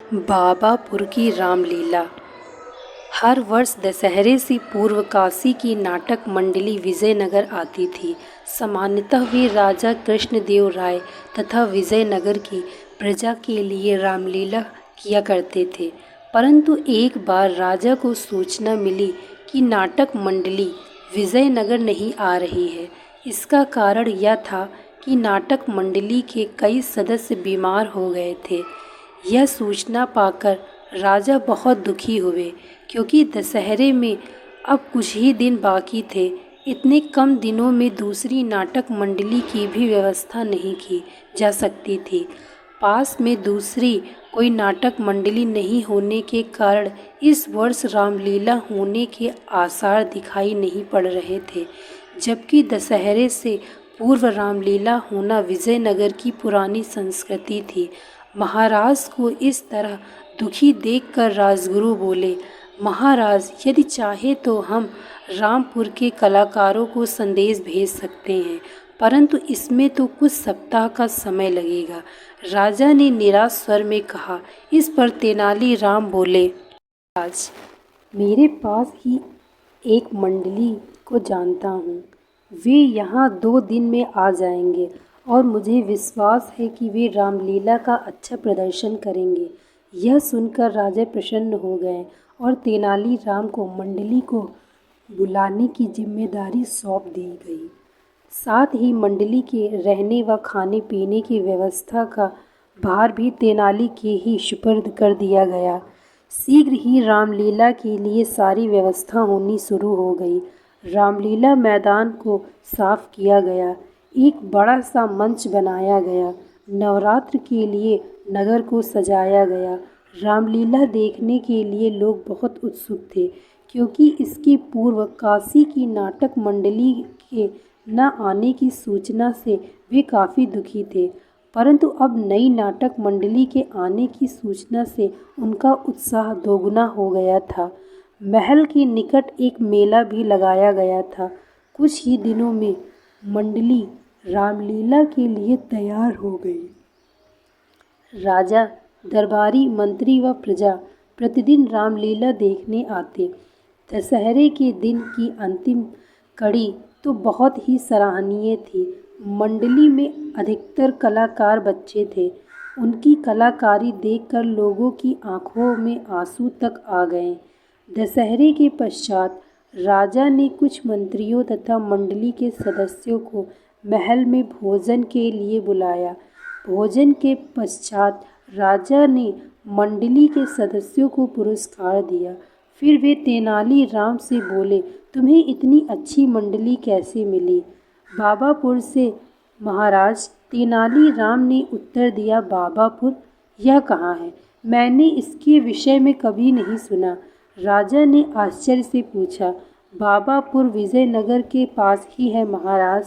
बाबापुर की रामलीला। हर वर्ष दशहरे से पूर्व काशी की नाटक मंडली विजयनगर आती थी। सामान्यतः वे राजा कृष्णदेव राय तथा विजयनगर की प्रजा के लिए रामलीला किया करते थे। परंतु एक बार राजा को सूचना मिली कि नाटक मंडली विजयनगर नहीं आ रही है। इसका कारण यह था कि नाटक मंडली के कई सदस्य बीमार हो गए थे। यह सूचना पाकर राजा बहुत दुखी हुए, क्योंकि दशहरे में अब कुछ ही दिन बाकी थे। इतने कम दिनों में दूसरी नाटक मंडली की भी व्यवस्था नहीं की जा सकती थी। पास में दूसरी कोई नाटक मंडली नहीं होने के कारण इस वर्ष रामलीला होने के आसार दिखाई नहीं पड़ रहे थे, जबकि दशहरे से पूर्व रामलीला होना विजयनगर की पुरानी संस्कृति थी। महाराज को इस तरह दुखी देखकर राजगुरु बोले, महाराज, यदि चाहे तो हम रामपुर के कलाकारों को संदेश भेज सकते हैं, परंतु इसमें तो कुछ सप्ताह का समय लगेगा। राजा ने निराश स्वर में कहा। इस पर तेनालीराम बोले, राज, मेरे पास ही एक मंडली को जानता हूँ। वे यहाँ 2 दिन में आ जाएंगे और मुझे विश्वास है कि वे रामलीला का अच्छा प्रदर्शन करेंगे। यह सुनकर राजा प्रसन्न हो गए और तेनालीराम को मंडली को बुलाने की जिम्मेदारी सौंप दी गई। साथ ही मंडली के रहने व खाने पीने की व्यवस्था का भार भी तेनाली के ही सुपुर्द कर दिया गया। शीघ्र ही रामलीला के लिए सारी व्यवस्था होनी शुरू हो गई। रामलीला मैदान को साफ किया गया, एक बड़ा सा मंच बनाया गया, नवरात्र के लिए नगर को सजाया गया। रामलीला देखने के लिए लोग बहुत उत्सुक थे, क्योंकि इसके पूर्व काशी की नाटक मंडली के न आने की सूचना से वे काफ़ी दुखी थे। परंतु अब नई नाटक मंडली के आने की सूचना से उनका उत्साह दोगुना हो गया था। महल के निकट एक मेला भी लगाया गया था। कुछ ही दिनों में मंडली रामलीला के लिए तैयार हो गई। राजा, दरबारी, मंत्री व प्रजा प्रतिदिन रामलीला देखने आते। दशहरे के दिन की अंतिम कड़ी तो बहुत ही सराहनीय थी। मंडली में अधिकतर कलाकार बच्चे थे। उनकी कलाकारी देखकर लोगों की आंखों में आंसू तक आ गए। दशहरे के पश्चात राजा ने कुछ मंत्रियों तथा मंडली के सदस्यों को महल में भोजन के लिए बुलाया। भोजन के पश्चात राजा ने मंडली के सदस्यों को पुरस्कार दिया। फिर वे तेनालीराम से बोले, तुम्हें इतनी अच्छी मंडली कैसे मिली? बाबापुर से, महाराज। तेनालीराम ने उत्तर दिया, बाबापुर? यह कहाँ है? मैंने इसके विषय में कभी नहीं सुना। राजा ने आश्चर्य से पूछा। बाबापुर विजयनगर के पास ही है, महाराज।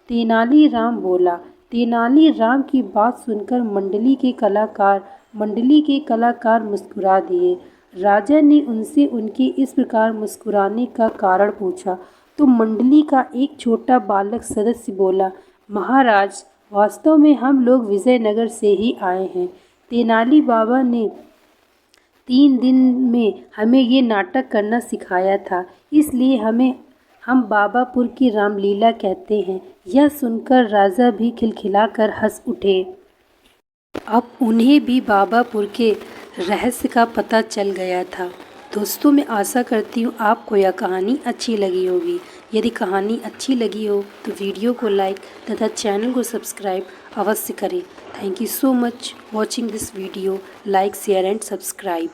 तेनालीराम बोला। तेनालीराम की बात सुनकर मंडली के कलाकार मुस्कुरा दिए। राजा ने उनसे उनके इस प्रकार मुस्कुराने का कारण पूछा तो मंडली का एक छोटा बालक सदस्य बोला, महाराज, वास्तव में हम लोग विजयनगर से ही आए हैं। तेनाली बाबा ने 3 दिन में हमें ये नाटक करना सिखाया था, इसलिए हम बाबापुर की रामलीला कहते हैं। यह सुनकर राजा भी खिलखिलाकर हंस उठे। अब उन्हें भी बाबापुर के रहस्य का पता चल गया था। दोस्तों, मैं आशा करती हूँ आपको यह कहानी अच्छी लगी होगी। यदि कहानी अच्छी लगी हो तो वीडियो को लाइक तथा चैनल को सब्सक्राइब अवश्य करें। Thank you so much watching this video. Like, share and subscribe.